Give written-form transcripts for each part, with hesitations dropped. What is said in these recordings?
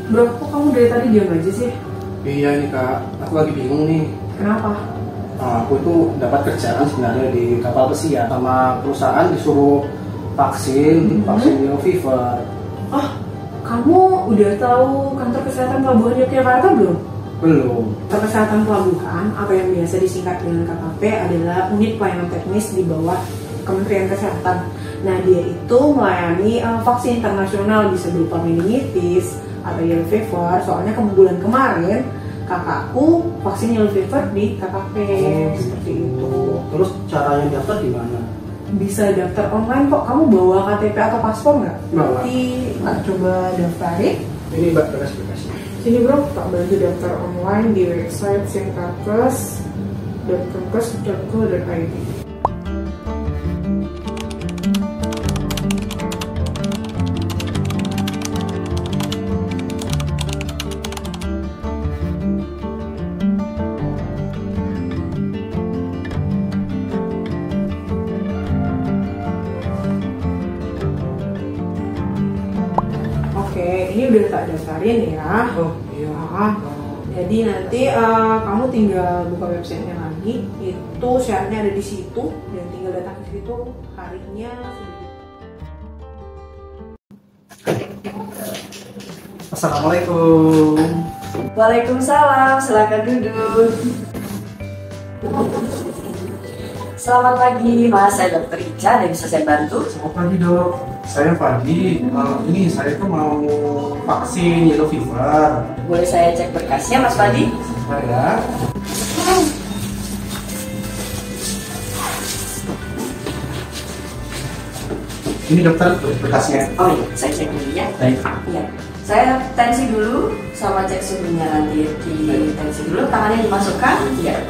Bro, kok kamu dari tadi diam aja sih? Iya nih kak, aku lagi bingung nih. Kenapa? Aku tuh dapat kerjaan sebenarnya di kapal pesiar sama perusahaan disuruh vaksin yellow fever. Oh, kamu udah tahu kantor kesehatan Pelabuhan Yogyakarta belum? Belum. Kantor kesehatan pelabuhan atau yang biasa disingkat dengan KKP adalah unit pelayanan teknis di bawah Kementerian Kesehatan. Nah, dia itu melayani vaksin internasional bisa berupa meningitis atau yellow fever. Soalnya bulan kemarin kakakku vaksin yellow fever di KKP seperti itu. Terus caranya daftar gimana? Bisa daftar online kok. Kamu bawa KTP atau paspor nggak? Bawa. Nanti coba daftarin. Ini mbak berkas-berkasnya. Sini bro, tak bantu daftar online di website sinkakes.kemkes.go.id. Oke, ini udah tak daftarin ya. Oh iya. Jadi nanti kamu tinggal buka websitenya lagi. Itu syaratnya ada di situ dan tinggal datang ke situ harinya. Assalamualaikum. Waalaikumsalam, silakan duduk. Selamat pagi, Mas. Saya Dr. Ica, ada bisa saya bantu? Selamat pagi dok. Saya Fadi. Ini saya tuh mau vaksin yellow fever. Boleh saya cek berkasnya, Mas Fadi? Sebentar ya. Ini dokter berkasnya. Oh iya, saya cek dulu ya. Baik. Iya. Saya tensi dulu sama cek suhunya nanti di tensi dulu, tangannya dimasukkan. Iya.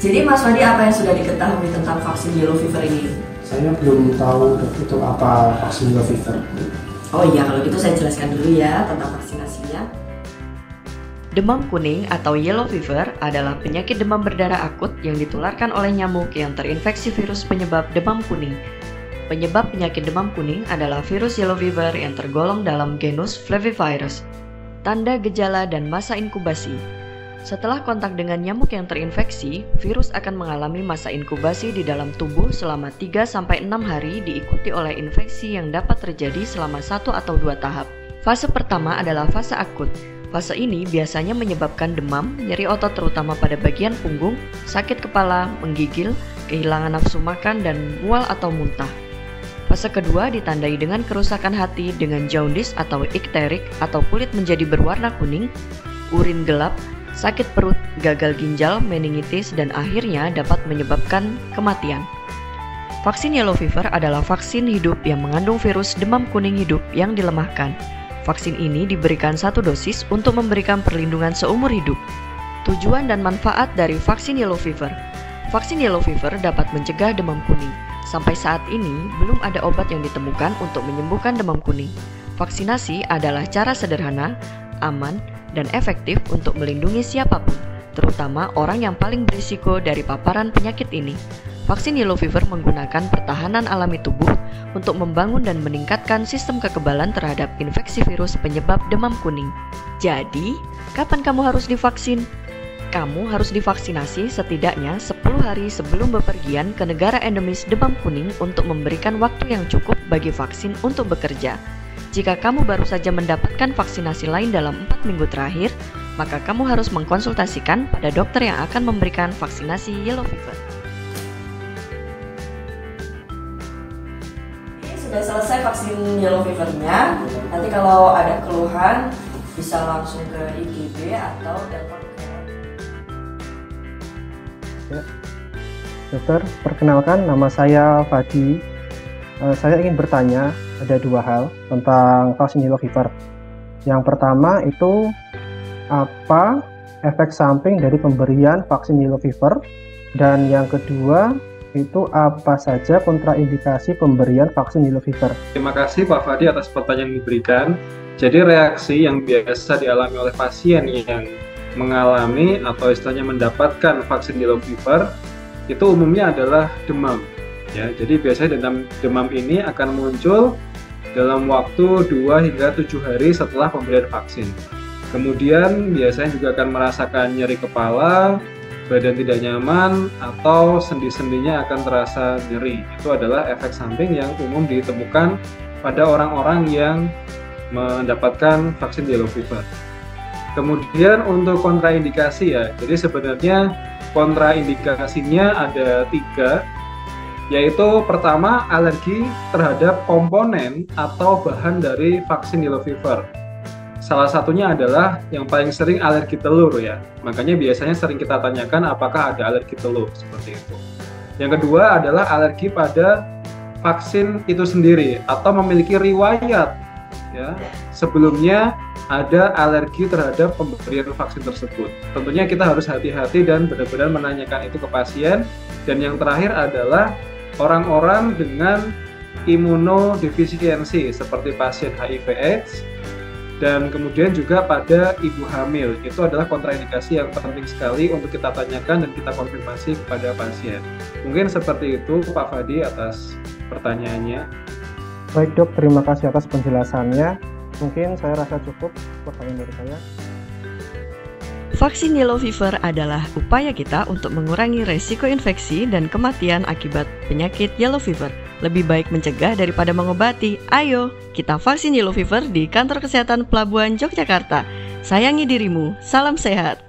Jadi Mas Fadi, apa yang sudah diketahui tentang vaksin yellow fever ini? Saya belum tahu itu apa vaksin yellow fever. Oh iya, kalau gitu saya jelaskan dulu ya tentang vaksinasinya. Demam kuning atau yellow fever adalah penyakit demam berdarah akut yang ditularkan oleh nyamuk yang terinfeksi virus penyebab demam kuning. Penyebab penyakit demam kuning adalah virus yellow fever yang tergolong dalam genus Flavivirus. Tanda gejala dan masa inkubasi. Setelah kontak dengan nyamuk yang terinfeksi, virus akan mengalami masa inkubasi di dalam tubuh selama 3-6 hari diikuti oleh infeksi yang dapat terjadi selama 1 atau 2 tahap. Fase pertama adalah fase akut. Fase ini biasanya menyebabkan demam, nyeri otot terutama pada bagian punggung, sakit kepala, menggigil, kehilangan nafsu makan, dan mual atau muntah. Fase kedua ditandai dengan kerusakan hati dengan jaundice atau ikterik atau kulit menjadi berwarna kuning, urin gelap, sakit perut, gagal ginjal, meningitis, dan akhirnya dapat menyebabkan kematian. Vaksin yellow fever adalah vaksin hidup yang mengandung virus demam kuning hidup yang dilemahkan. Vaksin ini diberikan 1 dosis untuk memberikan perlindungan seumur hidup. Tujuan dan manfaat dari vaksin yellow fever. Vaksin yellow fever dapat mencegah demam kuning. Sampai saat ini, belum ada obat yang ditemukan untuk menyembuhkan demam kuning. Vaksinasi adalah cara sederhana, aman, dan efektif untuk melindungi siapapun, terutama orang yang paling berisiko dari paparan penyakit ini. Vaksin yellow fever menggunakan pertahanan alami tubuh untuk membangun dan meningkatkan sistem kekebalan terhadap infeksi virus penyebab demam kuning. Jadi, kapan kamu harus divaksin? Kamu harus divaksinasi setidaknya 10 hari sebelum bepergian ke negara endemis demam kuning untuk memberikan waktu yang cukup bagi vaksin untuk bekerja. Jika kamu baru saja mendapatkan vaksinasi lain dalam 4 minggu terakhir, maka kamu harus mengkonsultasikan pada dokter yang akan memberikan vaksinasi yellow fever. Ini sudah selesai vaksin yellow fevernya. Nanti kalau ada keluhan bisa langsung ke IGD atau telepon ke. Ya. Dokter, perkenalkan nama saya Fadi. Saya ingin bertanya, ada 2 hal tentang vaksin yellow fever. Yang pertama itu, apa efek samping dari pemberian vaksin yellow fever? Dan yang kedua itu, apa saja kontraindikasi pemberian vaksin yellow fever? Terima kasih Pak Fadi atas pertanyaan yang diberikan. Jadi reaksi yang biasa dialami oleh pasien yang mengalami atau istilahnya mendapatkan vaksin yellow fever itu umumnya adalah demam. Ya, jadi biasanya demam ini akan muncul dalam waktu 2 hingga 7 hari setelah pemberian vaksin. Kemudian biasanya juga akan merasakan nyeri kepala, badan tidak nyaman, atau sendi-sendinya akan terasa nyeri. Itu adalah efek samping yang umum ditemukan pada orang-orang yang mendapatkan vaksin yellow fever. Kemudian untuk kontraindikasi ya, jadi sebenarnya kontraindikasinya ada 3, yaitu pertama alergi terhadap komponen atau bahan dari vaksin yellow fever. Salah satunya adalah yang paling sering alergi telur ya, makanya biasanya sering kita tanyakan apakah ada alergi telur, seperti itu. Yang kedua adalah alergi pada vaksin itu sendiri atau memiliki riwayat ya, sebelumnya ada alergi terhadap pemberian vaksin tersebut. Tentunya kita harus hati-hati dan benar-benar menanyakan itu ke pasien. Dan yang terakhir adalah orang-orang dengan imunodefisiensi seperti pasien HIV/AIDS dan kemudian juga pada ibu hamil. Itu adalah kontraindikasi yang penting sekali untuk kita tanyakan dan kita konfirmasi kepada pasien. Mungkin seperti itu Pak Fadi atas pertanyaannya. Baik Dok, terima kasih atas penjelasannya. Mungkin saya rasa cukup pertanyaan dari saya. Vaksin yellow fever adalah upaya kita untuk mengurangi resiko infeksi dan kematian akibat penyakit yellow fever. Lebih baik mencegah daripada mengobati. Ayo, kita vaksin yellow fever di Kantor Kesehatan Pelabuhan Yogyakarta. Sayangi dirimu, salam sehat.